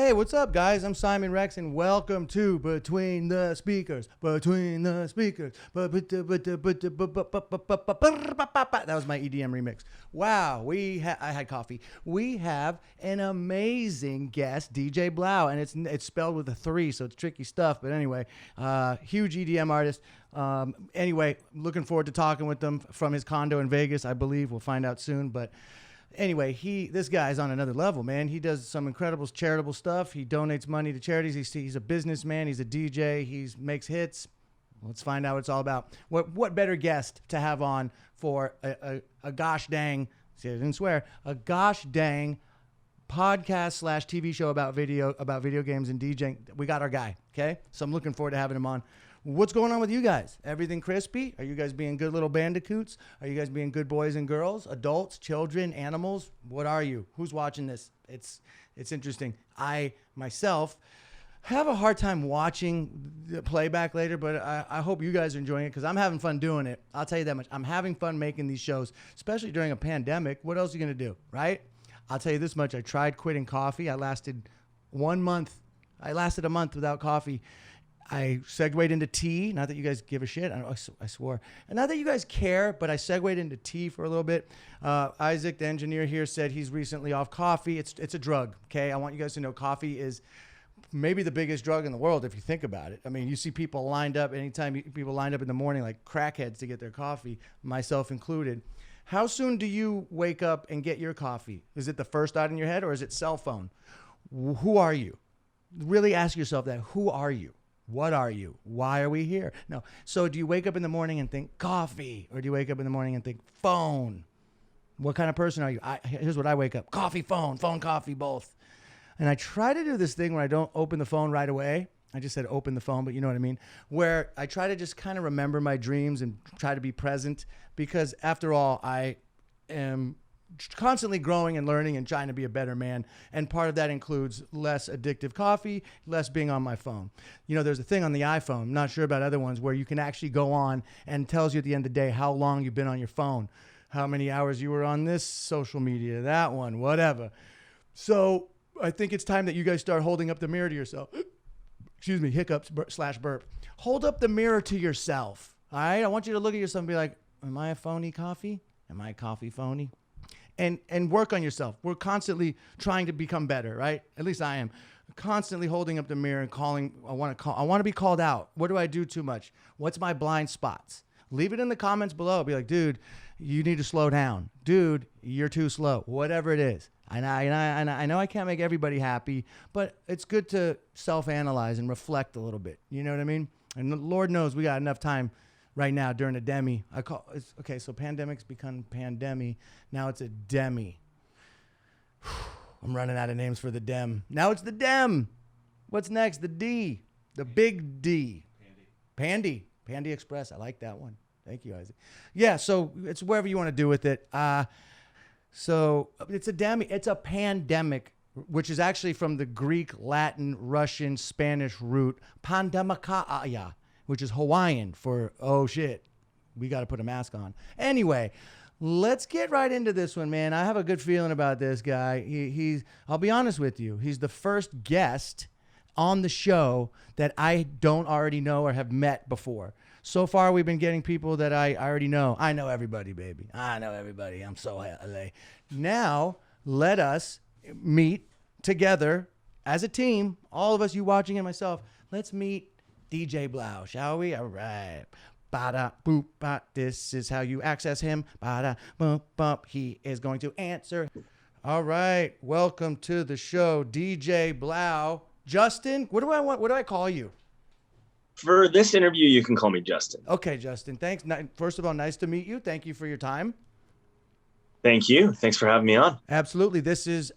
Hey, what's up, guys? I'm Simon Rex, and welcome to Between the Speakers. Between the Speakers. That was my EDM remix. Wow, I had coffee. We have an amazing guest, DJ Blau, and it's spelled with a 3, so it's tricky stuff. But anyway, huge EDM artist. Anyway, looking forward to talking with them from his condo in Vegas. I believe we'll find out soon, but. Anyway, this guy's on another level, man. He does some incredible charitable stuff. He donates money to charities. He's a businessman. He's a DJ. He makes hits. Let's find out what it's all about. What better guest to have on for a gosh dang, see, I didn't swear, a gosh dang podcast / TV show about video games and DJing. We got our guy, okay? So I'm looking forward to having him on. What's going on with you guys? Everything crispy? Are you guys being good little bandicoots? Are you guys being good boys and girls? Adults, children, animals? What are you? Who's watching this? It's interesting. I, myself, have a hard time watching the playback later, but I hope you guys are enjoying it because I'm having fun doing it. I'll tell you that much. I'm having fun making these shows, especially during a pandemic. What else are you going to do, right? I'll tell you this much. I tried quitting coffee. I lasted 1 month. I lasted a month without coffee. I segued into tea. Not that you guys give a shit. I swore. And not that you guys care, but I segued into tea for a little bit. Isaac, the engineer here, said he's recently off coffee. It's a drug, okay? I want you guys to know coffee is maybe the biggest drug in the world if you think about it. I mean, you see people lined up, people lined up in the morning like crackheads to get their coffee, myself included. How soon do you wake up and get your coffee? Is it the first thought in your head or is it cell phone? Who are you? Really ask yourself that. Who are you? What are you? Why are we here? No. So do you wake up in the morning and think coffee? Or do you wake up in the morning and think phone? What kind of person are you? Here's what I wake up. Coffee, phone, coffee, both. And I try to do this thing where I don't open the phone right away. I just said open the phone, but you know what I mean? Where I try to just kind of remember my dreams and try to be present. Because after all, I am constantly growing and learning and trying to be a better man. And part of that includes less addictive coffee, less being on my phone. You know, there's a thing on the iPhone, I'm not sure about other ones, where you can actually go on and tells you at the end of the day how long you've been on your phone, how many hours you were on this social media, that one, whatever. So I think it's time that you guys start holding up the mirror to yourself. Excuse me, hiccups / burp. Hold up the mirror to yourself. All right? I want you to look at yourself and be like, am I a phony coffee? Am I coffee phony? And work on yourself. We're constantly trying to become better, right? At least I am. Constantly holding up the mirror and calling. I want to be called out. What do I do too much? What's my blind spots? Leave it in the comments below. Be like, dude, you need to slow down. Dude, you're too slow. Whatever it is. I know I can't make everybody happy, but it's good to self-analyze and reflect a little bit. You know what I mean? And Lord knows we got enough time right now during a demi. So pandemic's become pandemic. Now it's a demi. I'm running out of names for the dem. Now it's the dem. What's next? The D. The big D. Pandy. Pandy Express. I like that one. Thank you, Isaac. Yeah, so it's wherever you want to do with it. So it's a demi. It's a pandemic, which is actually from the Greek, Latin, Russian, Spanish root pandemikaya, which is Hawaiian for, oh shit, we got to put a mask on. Anyway, let's get right into this one, man. I have a good feeling about this guy. I'll be honest with you. He's the first guest on the show that I don't already know or have met before. So far, we've been getting people that I already know. I know everybody, baby. I know everybody. I'm so LA. Now, let us meet together as a team, all of us, you watching and myself. Let's meet DJ Blau, shall we? All right. Bada boop ba. This is how you access him. Bada boop bump. He is going to answer. All right. Welcome to the show, DJ Blau. Justin, what do I want? What do I call you? For this interview, you can call me Justin. Okay, Justin. Thanks. First of all, nice to meet you. Thank you for your time. Thank you. Thanks for having me on. Absolutely. This is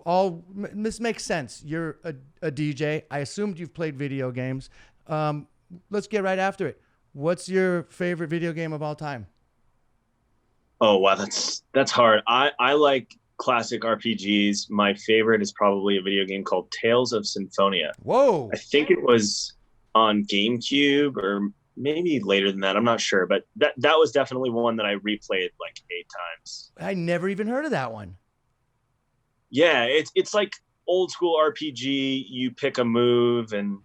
this makes sense. You're a DJ. I assumed you've played video games. Let's get right after it. What's your favorite video game of all time? Oh, wow. That's hard. I like classic RPGs. My favorite is probably a video game called Tales of Symphonia. Whoa. I think it was on GameCube or maybe later than that. I'm not sure, but that was definitely one that I replayed like 8 times. I never even heard of that one. Yeah, it's like old school RPG. You pick a move and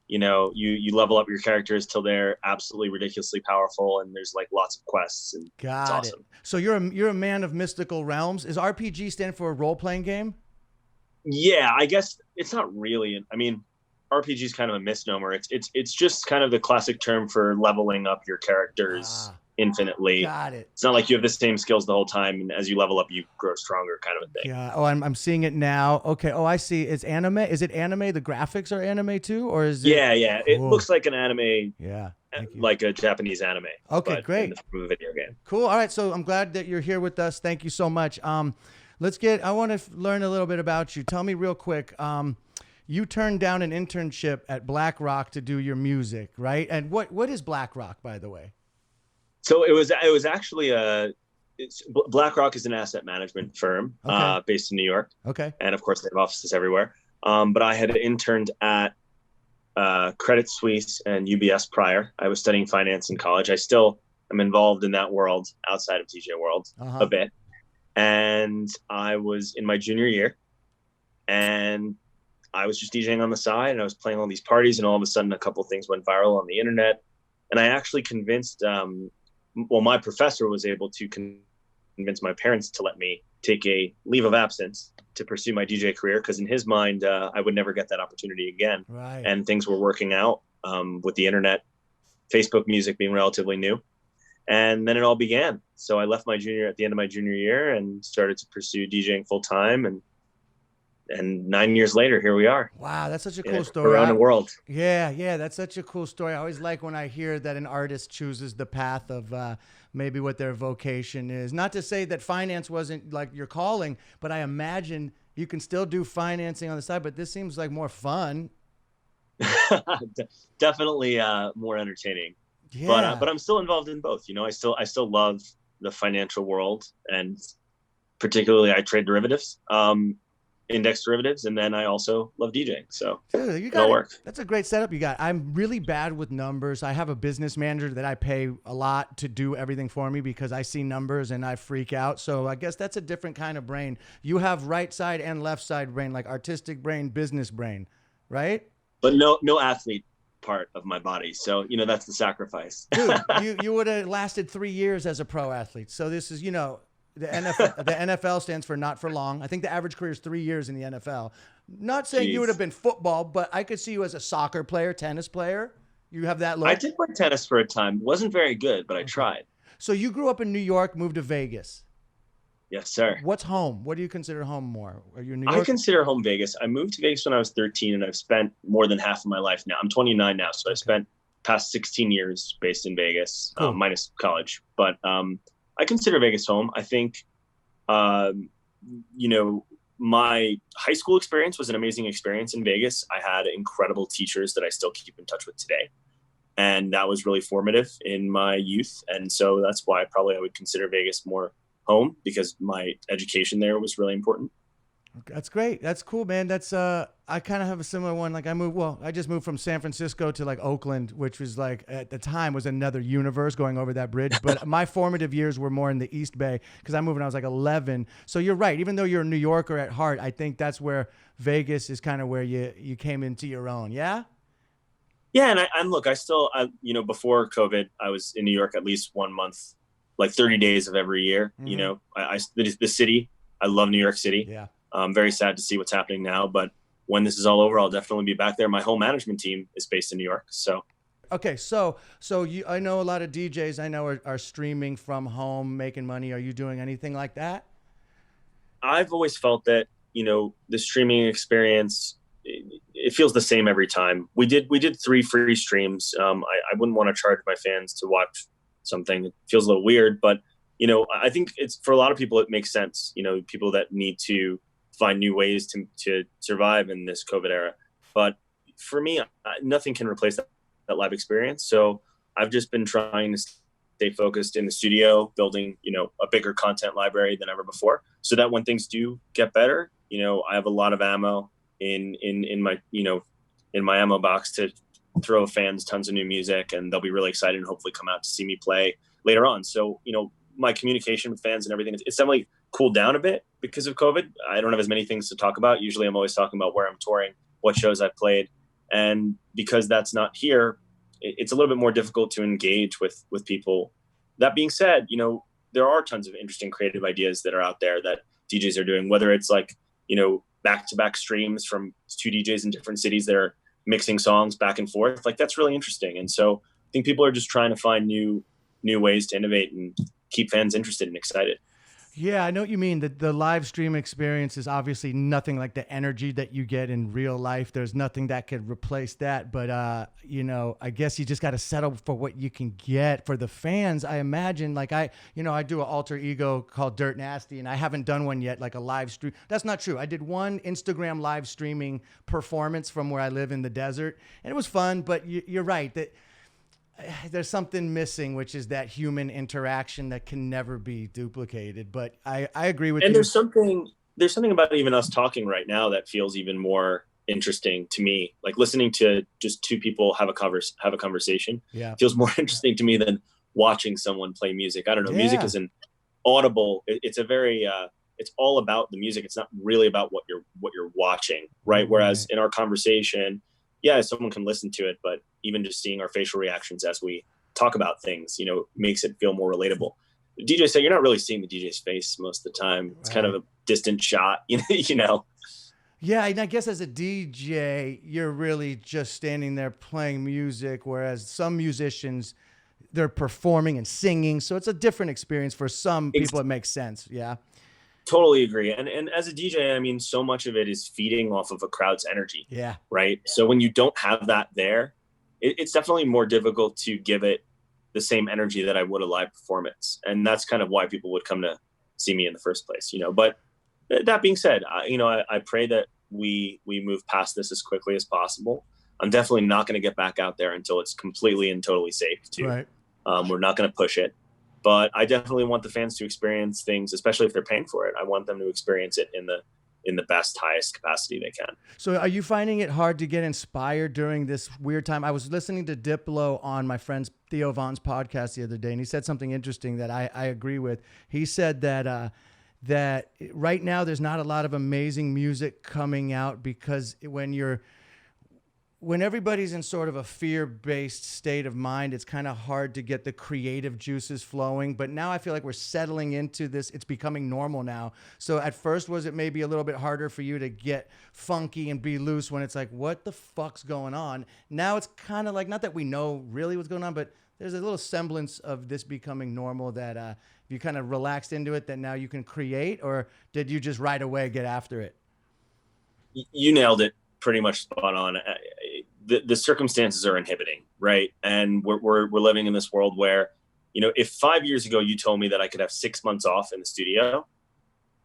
you level up your characters till they're absolutely ridiculously powerful, and there's like lots of quests, and it's Got it. awesome. So you're a man of mystical realms. Is RPG stand for a role playing game? Yeah, I guess it's not really. I mean, RPG is kind of a misnomer. It's just kind of the classic term for leveling up your characters Ah, infinitely. got it. It's not like you have the same skills the whole time, and as you level up, you grow stronger, kind of a thing. Yeah. Oh, I'm seeing it now. Okay. Oh, I see. It's anime. Is it anime? The graphics are anime too, or is it? Yeah, yeah. It Cool. looks like an anime, Yeah. Thank you. like a Japanese anime, Okay. but in Great. the form of a video game. Cool. All right. So I'm glad that you're here with us. Thank you so much. I want to learn a little bit about you. Tell me real quick. You turned down an internship at BlackRock to do your music, right? And what is BlackRock, by the way? So it was actually BlackRock is an asset management firm Okay. based in New York, Okay. and of course they have offices everywhere. But I had interned at Credit Suisse and UBS prior. I was studying finance in college. I still am involved in that world outside of TJ world a Uh-huh. bit. And I was in my junior year, and I was just DJing on the side, and I was playing all these parties, and all of a sudden a couple of things went viral on the internet. And I actually convinced, my professor was able to convince my parents to let me take a leave of absence to pursue my DJ career, because in his mind, I would never get that opportunity again. Right. And things were working out with the internet, Facebook music being relatively new. And then it all began. So I left at the end of my junior year and started to pursue DJing full time. And 9 years later, here we are. Wow, that's such a Yeah, cool story. around the world. Yeah, yeah, that's such a cool story. I always like when I hear that an artist chooses the path of maybe what their vocation is. Not to say that finance wasn't like your calling, but I imagine you can still do financing on the side, but this seems like more fun. Definitely more entertaining. Yeah. But I'm still involved in both. I still love the financial world, and particularly I trade derivatives, index derivatives, and then I also love DJing. So Dude, you it all got it. works. That's a great setup you got. I'm really bad with numbers. I have a business manager that I pay a lot to do everything for me because I see numbers and I freak out. So I guess that's a different kind of brain. You have right side and left side brain, like artistic brain, business brain, right? But no athlete part of my body. So that's the sacrifice. Dude, you would have lasted 3 years as a pro athlete. So this is, the NFL stands for not for long. I think the average career is 3 years in the NFL. Not saying you would have Jeez. been football, but I could see you as a soccer player, tennis player. You have that look. I did play tennis for a time. Wasn't very good, but I tried. So you grew up in New York, moved to Vegas. Yes, sir. What's home? What do you consider home more? Are you in New I York? consider home Vegas. I moved to Vegas when I was 13, and I've spent more than half of my life now. I'm 29 now, so I've spent past 16 years based in Vegas, Cool. minus college. But I consider Vegas home. I think, my high school experience was an amazing experience in Vegas. I had incredible teachers that I still keep in touch with today. And that was really formative in my youth. And so that's why I would consider Vegas more home, because my education there was really important. That's great. That's cool, man. That's I kind of have a similar one. Like I just moved from San Francisco to like Oakland, which was like at the time was another universe going over that bridge. But my formative years were more in the East Bay because I moved when I was like 11. So you're right. Even though you're a New Yorker at heart, I think that's where Vegas is kind of where you came into your own. Yeah. Yeah, and look, before COVID, I was in New York at least 1 month, like 30 days of every year. Mhm. The city, I love New York City. Yeah. I'm very sad to see what's happening now, but when this is all over, I'll definitely be back there. My whole management team is based in New York, so Okay, so I know a lot of DJs I know are streaming from home, making money. Are you doing anything like that? I've always felt that the streaming experience, it feels the same every time. We did 3 free streams. I wouldn't want to charge my fans to watch something. It feels a little weird, but I think it's for a lot of people it makes sense. People that need to find new ways to survive in this COVID era. But for me, nothing can replace that live experience. So I've just been trying to stay focused in the studio, building a bigger content library than ever before, so that when things do get better, I have a lot of ammo in my in my ammo box to throw fans tons of new music, and they'll be really excited and hopefully come out to see me play later on. So my communication with fans and everything, it's definitely cooled down a bit because of COVID. I don't have as many things to talk about. Usually I'm always talking about where I'm touring, what shows I've played. And because that's not here, it's a little bit more difficult to engage with people. That being said, there are tons of interesting creative ideas that are out there that DJs are doing, whether it's like, back-to-back streams from two DJs in different cities that are mixing songs back and forth. Like, that's really interesting. And so I think people are just trying to find new ways to innovate and keep fans interested and excited. Yeah, I know what you mean. The live stream experience is obviously nothing like the energy that you get in real life. There's nothing that could replace that. But, I guess you just got to settle for what you can get. For the fans, I imagine, like I do an alter ego called Dirt Nasty, and I haven't done one yet, like a live stream. That's not true. I did one Instagram live streaming performance from where I live in the desert, and it was fun. But you're right that there's something missing, which is that human interaction that can never be duplicated. But I agree with you. And there's something about even us talking right now that feels even more interesting to me. Like, listening to just two people have a conversation feels more interesting to me than watching someone play music. I don't know. Yeah. Music is an audible. It's a very it's all about the music. It's not really about what you're watching, right? Whereas in our conversation, yeah, someone can listen to it, but even just seeing our facial reactions as we talk about things, makes it feel more relatable. The DJ said you're not really seeing the DJ's face most of the time. It's kind of a distant shot, Yeah, and I guess as a DJ, you're really just standing there playing music, whereas some musicians, they're performing and singing. So it's a different experience for some people. It makes sense. Yeah. Totally agree. And as a DJ, I mean, so much of it is feeding off of a crowd's energy. Yeah. Right. So when you don't have that there, it's definitely more difficult to give it the same energy that I would a live performance. And that's kind of why people would come to see me in the first place, But that being said, I pray that we move past this as quickly as possible. I'm definitely not going to get back out there until it's completely and totally safe to. Right. We're not going to push it. But I definitely want the fans to experience things, especially if they're paying for it. I want them to experience it in the best, highest capacity they can. So are you finding it hard to get inspired during this weird time? I was listening to Diplo on my friend Theo Vaughn's podcast the other day, and he said something interesting that I agree with. He said that that right now there's not a lot of amazing music coming out because when everybody's in sort of a fear-based state of mind, it's kind of hard to get the creative juices flowing. But now I feel like we're settling into this. It's becoming normal now. So at first, was it maybe a little bit harder for you to get funky and be loose when it's like, what the fuck's going on? Now it's kind of like, not that we know really what's going on, but there's a little semblance of this becoming normal that you kind of relaxed into it, that now you can create, or did you just right away get after it? You nailed it pretty much spot on. The circumstances are inhibiting, right? And we're living in this world where, if 5 years ago you told me that I could have 6 months off in the studio,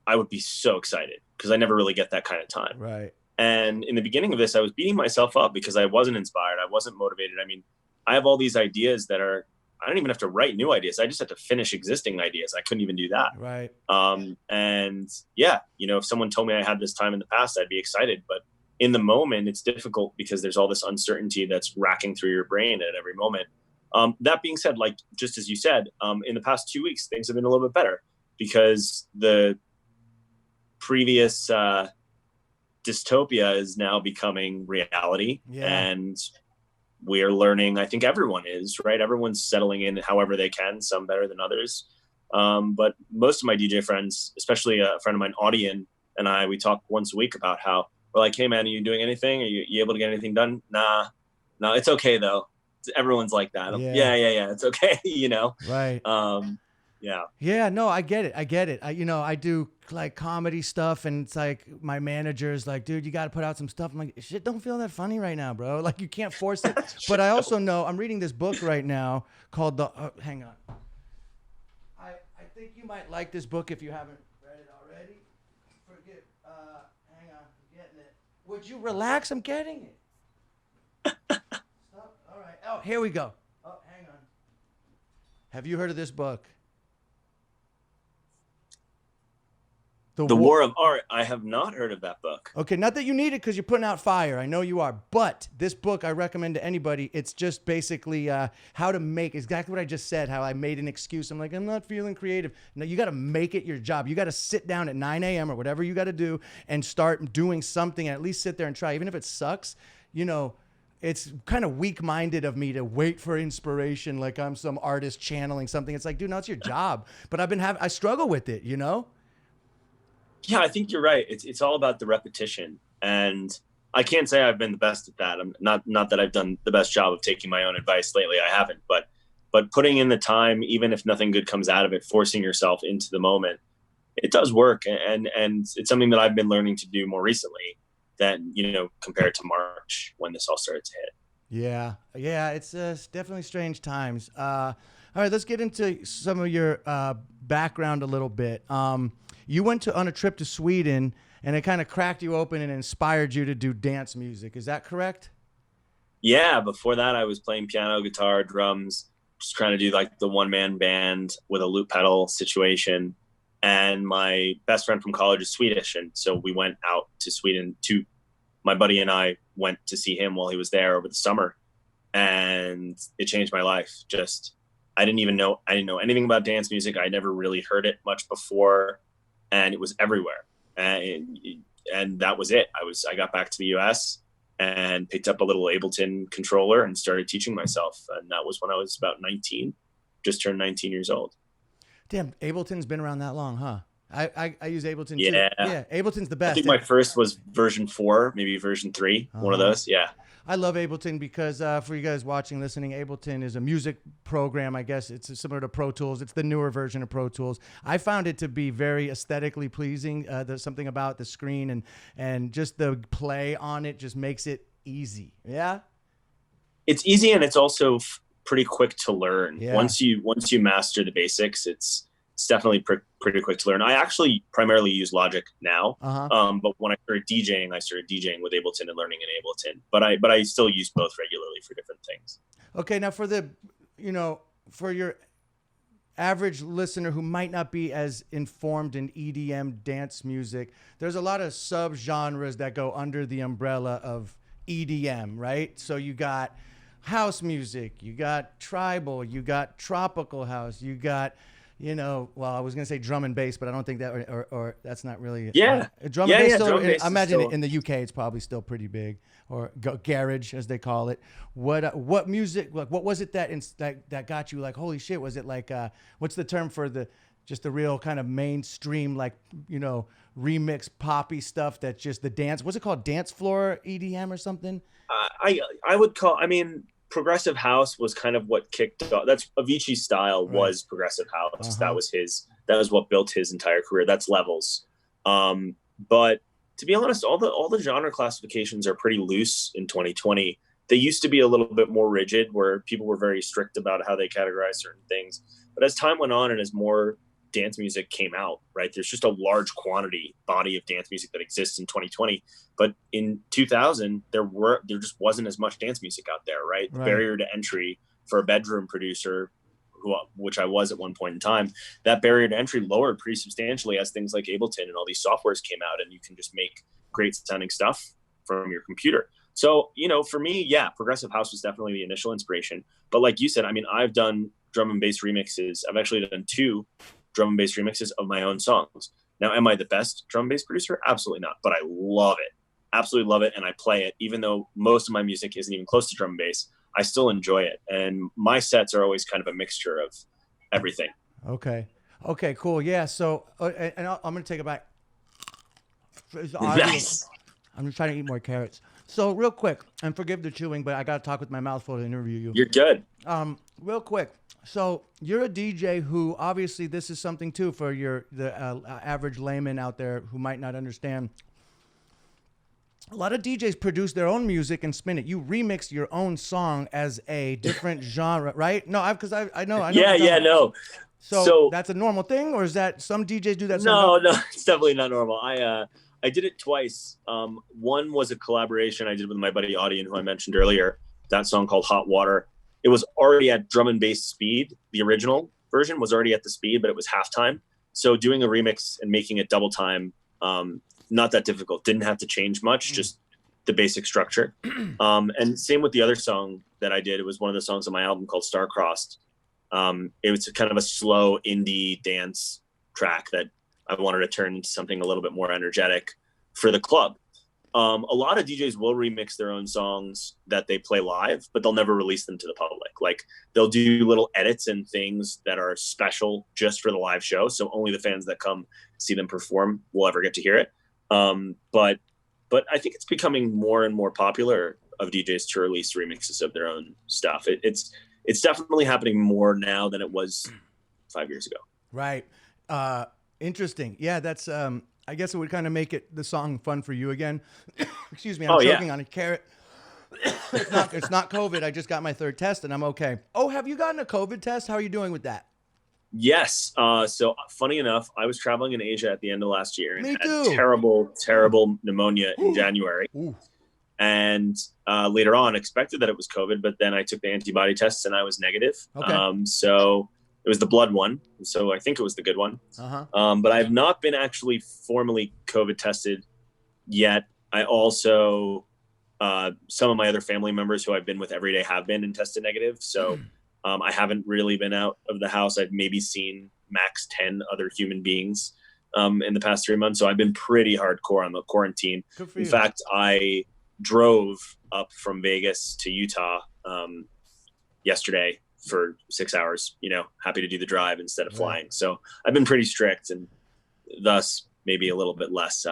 I would be so excited because I never really get that kind of time. Right. And in the beginning of this, I was beating myself up because I wasn't inspired. I wasn't motivated. I mean, I have all these ideas that I don't even have to write new ideas. I just have to finish existing ideas. I couldn't even do that. Right. And yeah, if someone told me I had this time in the past, I'd be excited. But in the moment, it's difficult because there's all this uncertainty that's racking through your brain at every moment. That being said, like, just as you said, in the past 2 weeks, things have been a little bit better because the previous dystopia is now becoming reality. Yeah. And we're learning, I think everyone is, right? Everyone's settling in however they can, some better than others. But most of my DJ friends, especially a friend of mine, Audion, and we talk once a week about how we're like, hey man, are you doing anything? Are you able to get anything done? Nah, no, it's okay though. Everyone's like that. Yeah. It's okay. Right. Yeah. Yeah, no, I get it. I do like comedy stuff, and it's like my manager's like, dude, you got to put out some stuff. I'm like, shit, don't feel that funny right now, bro. Like, you can't force it. But I also know I'm reading this book right now called hang on. I think you might like this book if you haven't read it already. Hang on, I'm getting it. Would you relax? I'm getting it. Stop. All right. Oh, here we go. Oh, hang on. Have you heard of this book? The The War. War of Art. I have not heard of that book. Okay, not that you need it because you're putting out fire. I know you are. But this book I recommend to anybody. It's just basically how to make exactly what I just said, how I made an excuse. I'm like, I'm not feeling creative. No, you got to make it your job. You got to sit down at 9 a.m. or whatever you got to do and start doing something and at least sit there and try. Even if it sucks, you know, it's kind of weak-minded of me to wait for inspiration like I'm some artist channeling something. It's like, dude, no, it's your job. But I struggle with it, you know? Yeah, I think you're right. It's all about the repetition, and I can't say I've been the best at that. I'm not that I've done the best job of taking my own advice lately. I haven't, but putting in the time, even if nothing good comes out of it, forcing yourself into the moment, it does work, and it's something that I've been learning to do more recently than compared to March when this all started to hit. Yeah, yeah, it's definitely strange times. All right, let's get into some of your background a little bit. You went on a trip to Sweden, and it kind of cracked you open and inspired you to do dance music. Is that correct? Yeah, before that, I was playing piano, guitar, drums, just trying to do like the one man band with a loop pedal situation. And my best friend from college is Swedish. And so we went out to Sweden my buddy and I went to see him while he was there over the summer. And it changed my life. I didn't know anything about dance music. I never really heard it much before. And it was everywhere. And that was it. I got back to the US and picked up a little Ableton controller and started teaching myself. And that was when I was about 19, just turned 19 years old. Damn, Ableton's been around that long, huh? I use Ableton too. Yeah. Yeah, Ableton's the best. I think my first was version 4, maybe version 3, one of those. Yeah. I love Ableton because for you guys watching, listening, Ableton is a music program. I guess it's similar to Pro Tools. It's the newer version of Pro Tools. I found it to be very aesthetically pleasing. There's something about the screen and just the play on it just makes it easy. Yeah. It's easy, and it's also pretty quick to learn. Yeah. Once you master the basics, it's definitely pretty quick to learn. I actually primarily use Logic now, but when I started DJing with Ableton and learning in Ableton. But I still use both regularly for different things. Okay, now for your average listener who might not be as informed in EDM dance music, there's a lot of sub-genres that go under the umbrella of EDM, right? So you got house music, you got tribal, you got tropical house, you got well, I was gonna say drum and bass, but I don't think that, or that's not really. Yeah, drum and bass. Still, drum and bass I imagine still... in the UK it's probably still pretty big, or garage as they call it. What music? Like, what was it that got you like, holy shit? Was it like what's the term for the real kind of mainstream remix poppy stuff that just the dance? What's it called? Dance floor EDM or something? I would call. I mean, progressive house was kind of what kicked off. That's Avicii's style, right. Was progressive house. That was what built his entire career. That's levels. But to be honest, all the genre classifications are pretty loose in 2020. They used to be a little bit more rigid, where people were very strict about how they categorize certain things. But as time went on and as more dance music came out, right, there's just a large body of dance music that exists in 2020. But in 2000, there just wasn't as much dance music out there, right? The barrier to entry for a bedroom producer, which I was at one point in time, that barrier to entry lowered pretty substantially as things like Ableton and all these softwares came out, and you can just make great sounding stuff from your computer. So, for me, yeah, progressive house was definitely the initial inspiration. But like you said, I mean, I've done drum and bass remixes. I've actually done 2 drum and bass remixes of my own songs. Now, am I the best drum and bass producer? Absolutely not. But I love it. Absolutely love it. And I play it. Even though most of my music isn't even close to drum and bass, I still enjoy it. And my sets are always kind of a mixture of everything. Okay, cool. Yeah. So, and I'm going to take it back. Nice. I'm just trying to eat more carrots. So real quick, and forgive the chewing, but I got to talk with my mouth full to interview you. You're good. Real quick. So you're a DJ who obviously this is something too for the average layman out there who might not understand. A lot of DJs produce their own music and spin it. You remix your own song as a different genre, right? No, because I know. Yeah, no. So that's a normal thing, or is that some DJs do that? No, it's definitely not normal. I did it twice. One was a collaboration I did with my buddy Audien, who I mentioned earlier. That song called Hot Water. It was already at drum and bass speed. The original version was already at the speed, but it was halftime. So doing a remix and making it double time, not that difficult. Didn't have to change much, just the basic structure. And same with the other song that I did. It was one of the songs on my album called Star-Crossed. It was kind of a slow indie dance track that I wanted to turn into something a little bit more energetic for the club. A lot of DJs will remix their own songs that they play live, but they'll never release them to the public. Like they'll do little edits and things that are special just for the live show. So only the fans that come see them perform will ever get to hear it. But I think it's becoming more and more popular of DJs to release remixes of their own stuff. It's definitely happening more now than it was 5 years ago. Right. Interesting. Yeah, that's I guess it would kind of make the song fun for you again. Excuse me, I'm choking on a carrot. It's not COVID. I just got my third test and I'm okay. Oh, have you gotten a COVID test? How are you doing with that? Yes. So funny enough, I was traveling in Asia at the end of last year and Me had too. terrible pneumonia in January. Ooh. And later on expected that it was COVID, but then I took the antibody tests and I was negative. Okay. So it was the blood one. So I think it was the good one. But I've not been actually formally COVID tested yet. I also, some of my other family members who I've been with every day have been and tested negative. So I haven't really been out of the house. I've maybe seen max 10 other human beings in the past 3 months. So I've been pretty hardcore on the quarantine. Good for in you. fact, I drove up from Vegas to Utah yesterday for 6 hours, happy to do the drive instead of flying. So I've been pretty strict and thus maybe a little bit less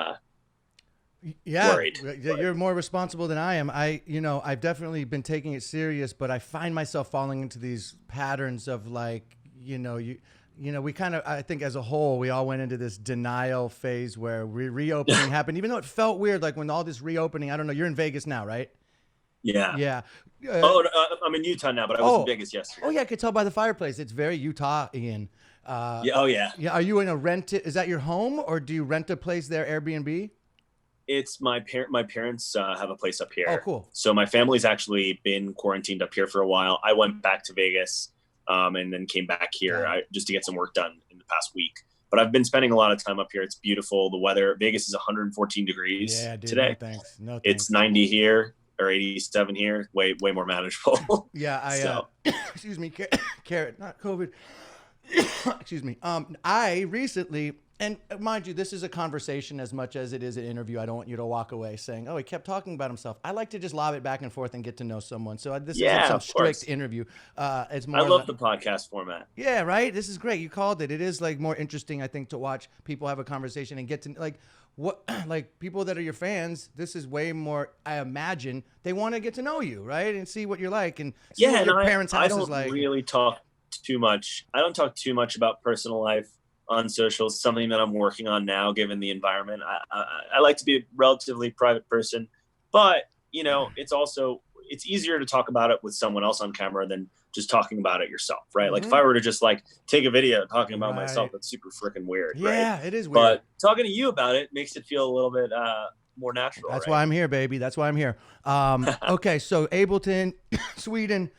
worried. You're more responsible than I am. I've definitely been taking it serious, but I find myself falling into these patterns of like, we kind of, I think as a whole, we all went into this denial phase where reopening happened, even though it felt weird. Like when all this reopening, I don't know, you're in Vegas now, right? Yeah. Yeah. I'm in Utah now, but I was in Vegas yesterday. Oh yeah. I could tell by the fireplace. It's very Utah-ian. Yeah. Oh yeah. Yeah. Are you in a is that your home or do you rent a place there, Airbnb? It's my parents have a place up here. Oh, cool. So my family's actually been quarantined up here for a while. I went back to Vegas and then came back here just to get some work done in the past week. But I've been spending a lot of time up here. It's beautiful. The weather, Vegas is 114 degrees today. No thanks. No thanks. It's 90 here or 87 here. Way more manageable. Yeah. Excuse me, carrot, not COVID. Excuse me. I recently, and mind you, this is a conversation as much as it is an interview. I don't want you to walk away saying, "Oh, he kept talking about himself." I like to just lob it back and forth and get to know someone. So this isn't some strict interview. It's more. I love the podcast format. Yeah, right. This is great. You called it. It is like more interesting, I think, to watch people have a conversation and get to like people that are your fans. This is way more. I imagine they want to get to know you, right, and see what you're like and see what your parents' house is like. I don't really talk too much. I don't talk too much about personal life on social. Something that I'm working on now, given the environment. I like to be a relatively private person, but it's easier to talk about it with someone else on camera than just talking about it yourself, right? Like if I were to just like take a video talking about myself, that's super freaking weird. Yeah, right? It is weird. But talking to you about it makes it feel a little bit more natural. That's why I'm here, baby. That's why I'm here. Okay, so Ableton, Sweden.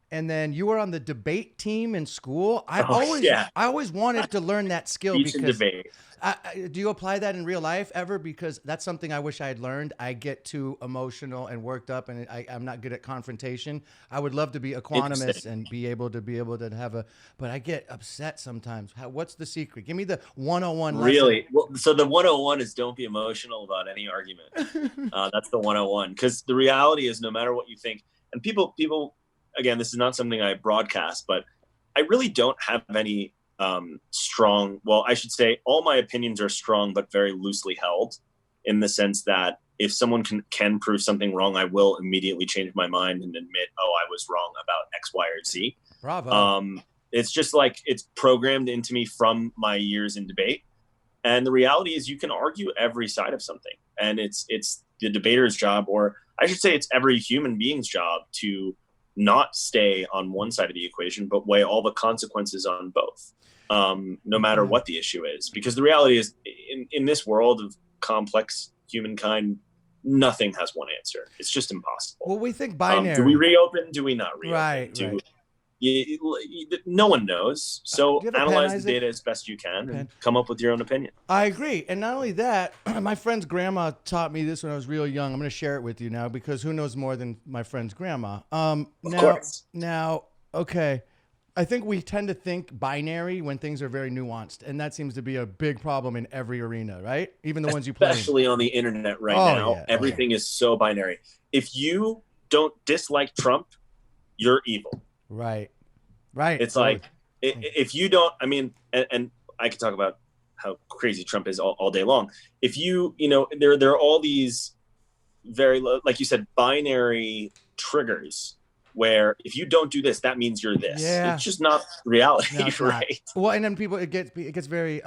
And then you were on the debate team in school. I always wanted to learn that skill because debate. Do you apply that in real life ever? Because that's something I wish I had learned. I get too emotional and worked up, and I'm not good at confrontation. I would love to be equanimous and be able to have but I get upset sometimes. What's the secret? Give me the 101 lesson. Really? Well, so the 101 is don't be emotional about any argument. That's the 101. Because the reality is no matter what you think, and people, again, this is not something I broadcast, but I really don't have any strong, well, I should say all my opinions are strong, but very loosely held in the sense that if someone can prove something wrong, I will immediately change my mind and admit, oh, I was wrong about X, Y, or Z. Bravo. It's just like it's programmed into me from my years in debate. And the reality is you can argue every side of something. And it's the debater's job, or I should say it's every human being's job to not stay on one side of the equation, but weigh all the consequences on both, no matter what the issue is. Because the reality is in this world of complex humankind, nothing has one answer. It's just impossible. Well, we think binary. Do we reopen? Do we not reopen? Right. no one knows. Do So you have a pen, analyze the Isaac? data as best you can and Pen. come up with your own opinion. I agree. And not only that, my friend's grandma taught me this when I was real young. I'm going to share it with you now because who knows more than my friend's grandma? Of course. Now, okay. I think we tend to think binary when things are very nuanced, and that seems to be a big problem in every arena, right? Even the ones you play in. Especially on the internet right Oh now, yeah, everything is so binary. If you don't dislike Trump, you're evil. right, right. It's Totally. like if you don't, I mean, and I could talk about how crazy Trump is all day long. If there are all these very, like you said, binary triggers where if you don't do this, that means you're this. Yeah. It's just not reality, No, it's right? not. Well, and then people it gets very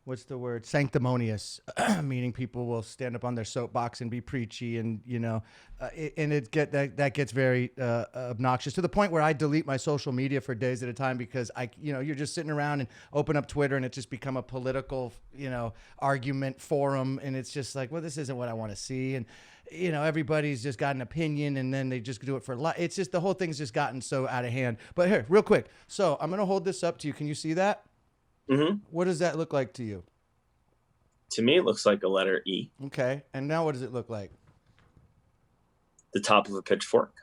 what's the word, sanctimonious, meaning people will stand up on their soapbox and be preachy, and and that gets very obnoxious to the point where I delete my social media for days at a time because you're just sitting around and open up Twitter and it's just become a political argument forum, and it's just like, well, this isn't what I want to see. And everybody's just got an opinion, and then they just do it for life. It's just the whole thing's just gotten so out of hand. But here, real quick. So I'm going to hold this up to you. Can you see that? Mm-hmm. What does that look like to you? To me, it looks like a letter E. Okay. And now what does it look like? The top of a pitchfork.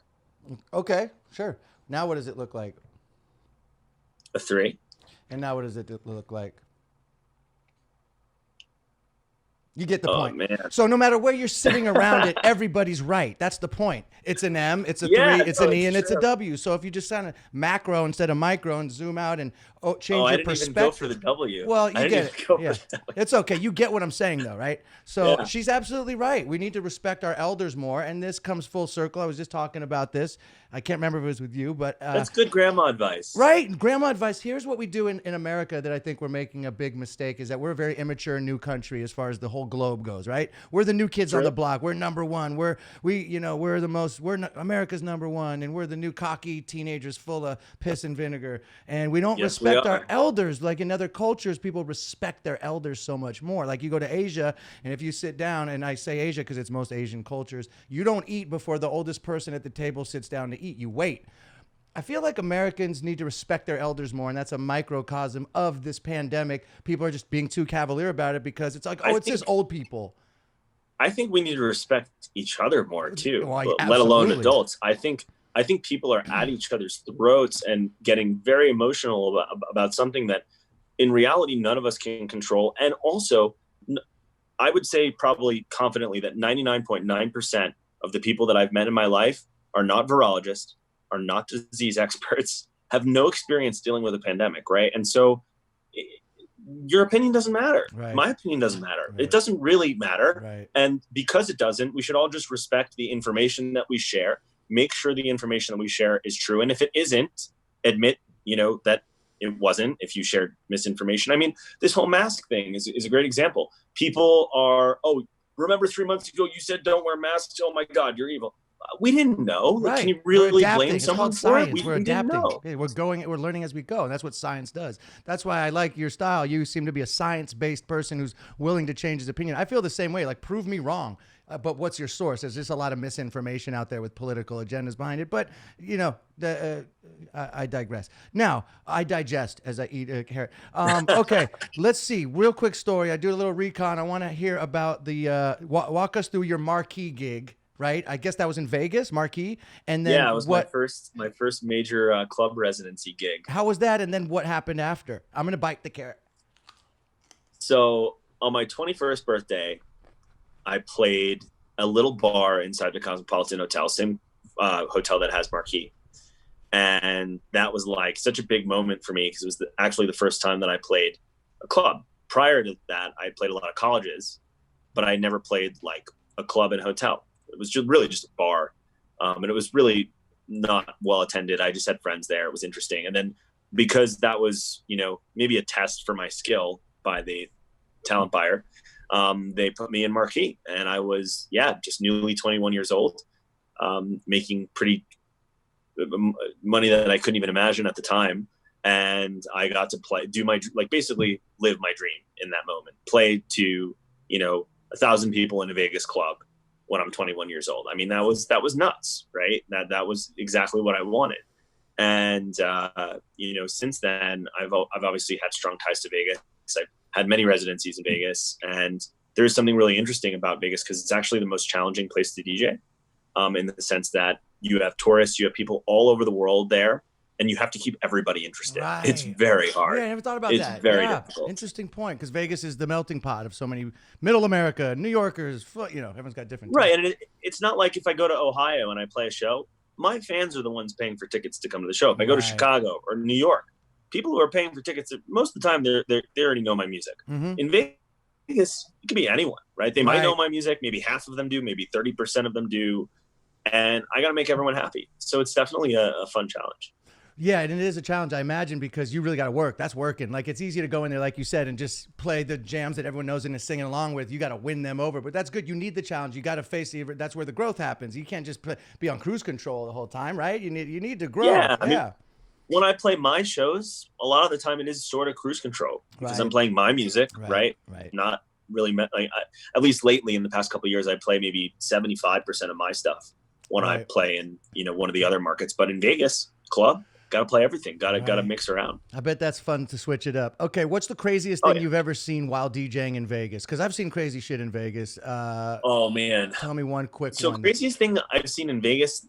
Okay, sure. Now what does it look like? A 3. And now what does it look like? You get the point. Man. So no matter where you're sitting around it, everybody's right. That's the point. It's an M, it's a 3, it's an E, and it's a W. So if you just sound macro instead of micro and zoom out and change your perspective. I didn't even go for the W. Well, you get it. Yeah. It's okay. You get what I'm saying, though, right? So she's absolutely right. We need to respect our elders more, and this comes full circle. I was just talking about this. I can't remember if it was with you, but that's good grandma advice. Right, grandma advice. Here's what we do in America that I think we're making a big mistake is that we're a very immature new country as far as the whole globe goes. Right, we're the new kids on the block. We're number one. We're America's number one, and we're the new cocky teenagers full of piss and vinegar. And we don't respect our elders. Like in other cultures, people respect their elders so much more. Like you go to Asia, and if you sit down, and I say Asia because it's most Asian cultures, you don't eat before the oldest person at the table sits down to eat. You wait. I feel like Americans need to respect their elders more, and that's a microcosm of this pandemic. People are just being too cavalier about it because it's like, it's just old people. I think we need to respect each other more too, well, let alone adults. I think people are at each other's throats and getting very emotional about something that in reality none of us can control. And also, I would say probably confidently that 99.9% of the people that I've met in my life are not virologists, are not disease experts, have no experience dealing with a pandemic, right? And so your opinion doesn't matter. Right. My opinion doesn't matter. Right. It doesn't really matter. Right. And because it doesn't, we should all just respect the information that we share, make sure the information that we share is true. And if it isn't, admit, that it wasn't, if you shared misinformation. I mean, this whole mask thing is a great example. People are, remember 3 months ago you said don't wear masks? Oh my God, you're evil. We didn't know. Right. Can you really blame someone for it? We're adapting. We're learning as we go, and that's what science does. That's why I like your style. You seem to be a science-based person who's willing to change his opinion. I feel the same way. Like, prove me wrong. But what's your source? There's just a lot of misinformation out there with political agendas behind it. But, I digress. Now, I digest as I eat a carrot. Okay, let's see. Real quick story. I do a little recon. I want to hear about the walk us through your marquee gig. Right, I guess that was in Vegas, Marquee, and then it was my first major club residency gig. How was that? And then what happened after? I'm gonna bite the carrot. So on my 21st birthday, I played a little bar inside the Cosmopolitan Hotel, same hotel that has Marquee, and that was like such a big moment for me because it was actually the first time that I played a club. Prior to that, I played a lot of colleges, but I never played like a club and hotel. It was really just a bar. And it was really not well attended. I just had friends there. It was interesting. And then because that was, maybe a test for my skill by the talent buyer, they put me in Marquee. And I was, just newly 21 years old, making pretty money that I couldn't even imagine at the time. And I got to basically live my dream in that moment. Play to, 1,000 people in a Vegas club when I'm 21 years old. I mean, that was nuts, right? That was exactly what I wanted. And since then, I've obviously had strong ties to Vegas. I've had many residencies in Vegas, and there's something really interesting about Vegas because it's actually the most challenging place to DJ, in the sense that you have tourists, you have people all over the world there, and you have to keep everybody interested. Right. It's very hard. Yeah, I never thought about that. It's very difficult. Interesting point, because Vegas is the melting pot of so many Middle America, New Yorkers. Everyone's got different. Right, and it's not like if I go to Ohio and I play a show, my fans are the ones paying for tickets to come to the show. If I go to Chicago or New York, people who are paying for tickets, most of the time they already know my music. Mm-hmm. In Vegas, it could be anyone, right? They might know my music. Maybe half of them do. Maybe 30% of them do. And I got to make everyone happy. So it's definitely a fun challenge. Yeah, and it is a challenge, I imagine, because you really got to work. That's working. Like, it's easy to go in there, like you said, and just play the jams that everyone knows and is singing along with. You got to win them over. But that's good. You need the challenge. You got to face it. That's where the growth happens. You can't just be on cruise control the whole time, right? You need to grow. Yeah. I mean, when I play my shows, a lot of the time it is sort of cruise control because I'm playing my music, right? Not really, at least lately in the past couple of years, I play maybe 75% of my stuff when I play in, one of the other markets. But in Vegas, club, got to play everything. Got to mix around. I bet that's fun to switch it up. Okay, what's the craziest thing you've ever seen while DJing in Vegas? Because I've seen crazy shit in Vegas. Oh, man. Tell me one quick one. So craziest thing I've seen in Vegas,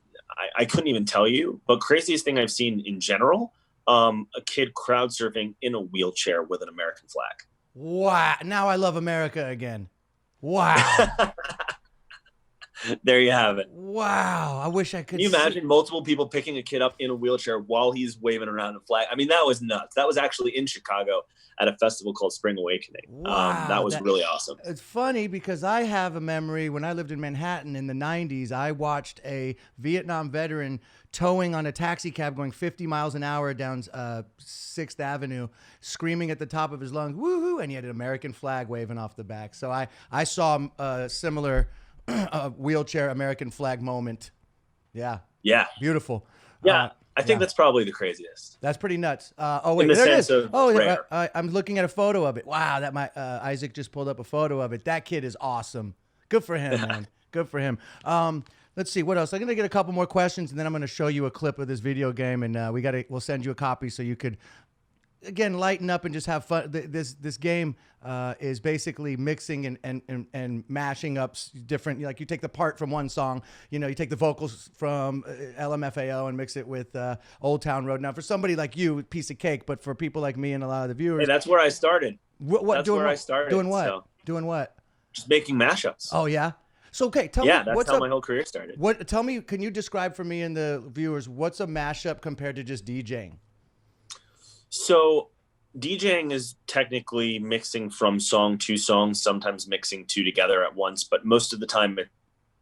I couldn't even tell you. But craziest thing I've seen in general, a kid crowd surfing in a wheelchair with an American flag. Wow. Now I love America again. Wow. There you have it. Wow. I wish I could. Can you imagine multiple people picking a kid up in a wheelchair while he's waving around a flag? I mean, that was nuts. That was actually in Chicago at a festival called Spring Awakening. Wow, that was really awesome. It's funny because I have a memory when I lived in Manhattan in the 90s. I watched a Vietnam veteran towing on a taxi cab going 50 miles an hour down 6th Avenue, screaming at the top of his lungs, woohoo, and he had an American flag waving off the back. So I saw a similar wheelchair American flag moment. Yeah. Beautiful. Yeah. I think that's probably the craziest. That's pretty nuts. Oh wait, in the there sense it is. Of rare. I'm looking at a photo of it. Wow, Isaac just pulled up a photo of it. That kid is awesome. Good for him, man. Good for him. Let's see what else. I'm gonna get a couple more questions, and then I'm gonna show you a clip of this video game, and we'll send you a copy so you could, again, lighten up and just have fun. This game is basically mixing and mashing up different. Like, you take the part from one song, you take the vocals from LMFAO and mix it with Old Town Road. Now, for somebody like you, piece of cake, but for people like me and a lot of the viewers, hey, that's where I started. That's where I started. Doing what? So. Doing what? Just making mashups. Oh yeah. So okay, tell me. That's how my whole career started. Tell me? Can you describe for me and the viewers what's a mashup compared to just DJing? So DJing is technically mixing from song to song, sometimes mixing two together at once, but most of the time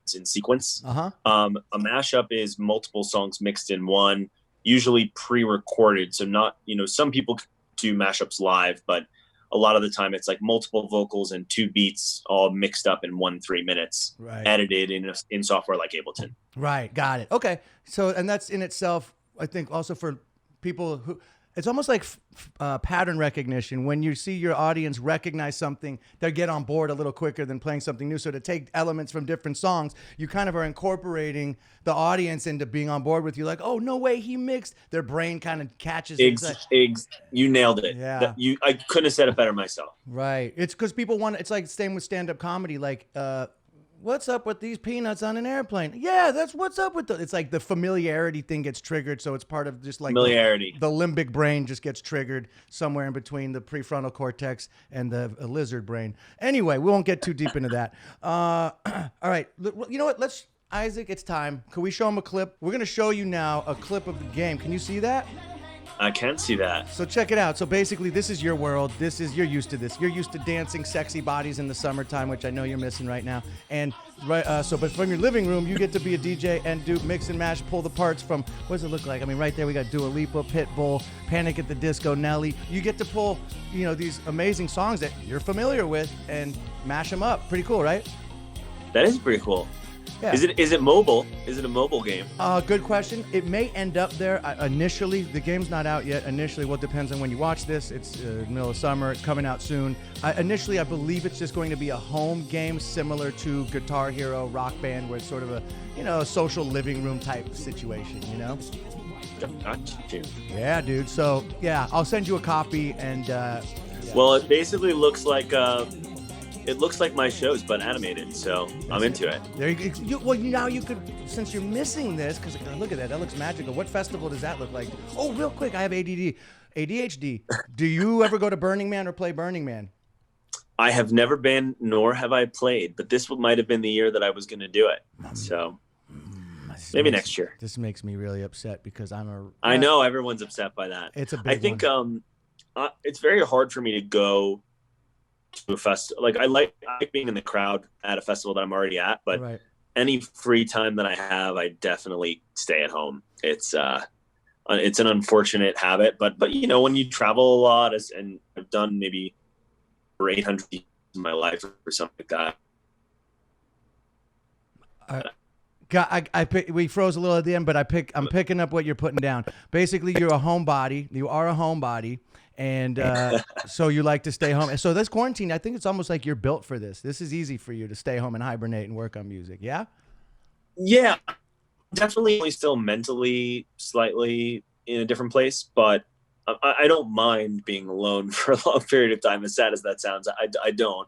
it's in sequence. Uh-huh. A mashup is multiple songs mixed in one, usually pre-recorded. So not, some people do mashups live, but a lot of the time it's like multiple vocals and two beats all mixed up in 3 minutes, edited in software like Ableton. Right. Got it. Okay. So, and that's in itself, I think, also for people who, it's almost like pattern recognition. When you see your audience recognize something, they get on board a little quicker than playing something new. So to take elements from different songs, you kind of are incorporating the audience into being on board with you. Like, oh, no way, he mixed. Their brain kind of catches it. You nailed it. Yeah. I couldn't have said it better myself. Right. It's because people want, it's like same with stand-up comedy. Like, what's up with these peanuts on an airplane? Yeah, that's what's up with it's like the familiarity thing gets triggered. So it's part of just like familiarity. The limbic brain just gets triggered somewhere in between the prefrontal cortex and the lizard brain. Anyway, we won't get too deep into that. All right. You know what? Isaac, it's time. Can we show him a clip? We're going to show you now a clip of the game. Can you see that? I can see that. So check it out. So basically, this is your world. You're used to this. You're used to dancing sexy bodies in the summertime, which I know you're missing right now. And but from your living room, you get to be a DJ and do mix and mash, pull the parts from, what does it look like? I mean, right there we got Dua Lipa, Pitbull, Panic at the Disco, Nelly. You get to pull, these amazing songs that you're familiar with and mash them up. Pretty cool, right? That is pretty cool. Yeah. Is it mobile? Is it a mobile game? Good question. It may end up there. Initially, the game's not out yet. Initially, well, it depends on when you watch this. It's middle of summer. It's coming out soon. Initially, I believe it's just going to be a home game similar to Guitar Hero, Rock Band, where it's sort of a social living room type situation, Got you. Yeah, dude. So yeah, I'll send you a copy and. Well, it basically looks like my shows, but animated. So I'm into it. There well, now you could, since you're missing this, because look at that. That looks magical. What festival does that look like? Oh, real quick, I have ADHD. Do you ever go to Burning Man or play Burning Man? I have never been, nor have I played, but this might have been the year that I was going to do it. So maybe next year. This makes me really upset because I know everyone's upset by that. It's a big I think one. It's very hard for me to go to a festival. Like I like being in the crowd at a festival that I'm already at, but Right. any free time that I have, I definitely stay at home. It's an unfortunate habit, but when you travel a lot, and I've done maybe over 800 in my life or something like that. We froze a little at the end, but I'm picking up what you're putting down. Basically, you're a homebody. You are a homebody, and so you like to stay home. So this quarantine, I think it's almost like you're built for this. This is easy for you to stay home and hibernate and work on music. Yeah. Yeah, definitely still mentally slightly in a different place, but I don't mind being alone for a long period of time. As sad as that sounds, I don't.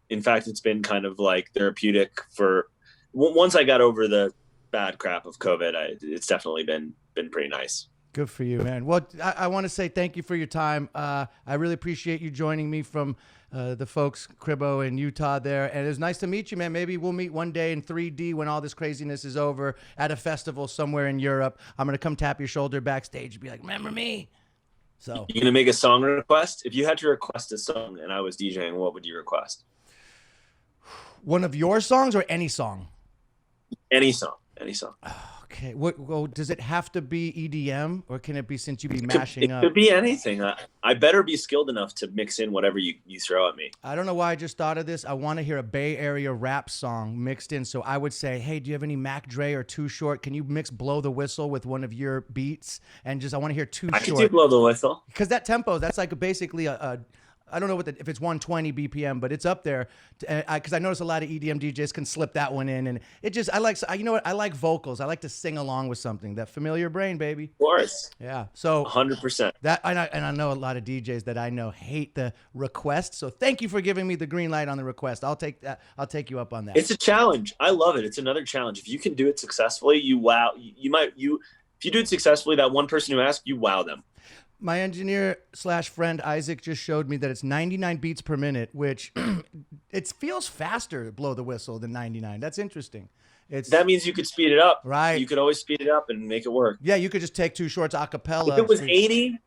In fact, it's been kind of like therapeutic for. Once I got over the bad crap of COVID, it's definitely been pretty nice. Good for you, man. Well, I want to say thank you for your time. I really appreciate you joining me from the folks, Cribbo in Utah there. And it was nice to meet you, man. Maybe we'll meet one day in 3D when all this craziness is over at a festival somewhere in Europe. I'm going to come tap your shoulder backstage and be like, remember me? So you going to make a song request? If you had to request a song and I was DJing, what would you request? One of your songs or any song? Any song. Okay. Well, does it have to be EDM or can it be, since you be mashing up? It could be anything. I better be skilled enough to mix in whatever you throw at me. I don't know why I just thought of this. I want to hear a Bay Area rap song mixed in. So I would say, hey, do you have any Mac Dre or Too Short? Can you mix Blow the Whistle with one of your beats? And I want to hear Too Short. I can do Blow the Whistle. Because that tempo, that's like basically I don't know if it's 120 BPM, but it's up there. Because I notice a lot of EDM DJs can slip that one in, and it just I like vocals. I like to sing along with something. That familiar brain, baby. Of course. Yeah. So 100%. That and I know a lot of DJs that I know hate the request. So thank you for giving me the green light on the request. I'll take that. I'll take you up on that. It's a challenge. I love it. It's another challenge. If you can do it successfully, if you do it successfully, that one person who asked, you wow them. My engineer / friend Isaac just showed me that it's 99 beats per minute, which it feels faster to blow the whistle than 99. That's interesting. That means you could speed it up. Right. You could always speed it up and make it work. Yeah, you could just take Too Short's a cappella. If it was 80,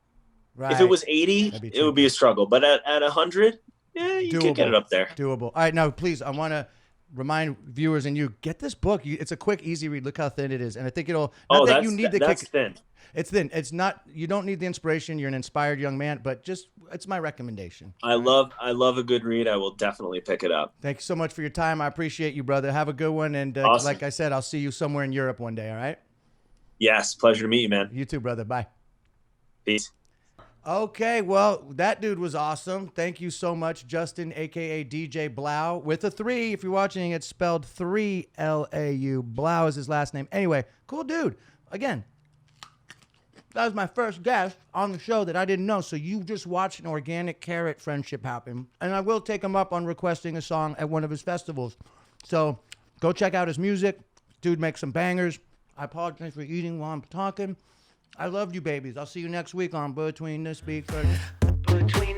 right. If it was 80, it would be a struggle. But at 100, yeah, you could get it up there. Doable. All right, now please, I want to remind viewers and you, get this book. It's a quick, easy read. Look how thin it is, and I think it'll. That's thin. It's thin. It's not. You don't need the inspiration. You're an inspired young man, but it's my recommendation. I love a good read. I will definitely pick it up. Thank you so much for your time. I appreciate you, brother. Have a good one, and awesome. Like I said, I'll see you somewhere in Europe one day. All right. Yes, pleasure to meet you, man. You too, brother. Bye. Peace. Okay, well, that dude was awesome. Thank you so much, Justin, a.k.a. DJ Blau, with a 3. If you're watching, it's spelled 3 L-A-U. Blau is his last name. Anyway, cool dude. Again, that was my first guest on the show that I didn't know, so you just watched an organic carrot friendship happen. And I will take him up on requesting a song at one of his festivals. So go check out his music. Dude makes some bangers. I apologize for eating while I'm talking. I love you, babies. I'll see you next week on Between the Speakers. Between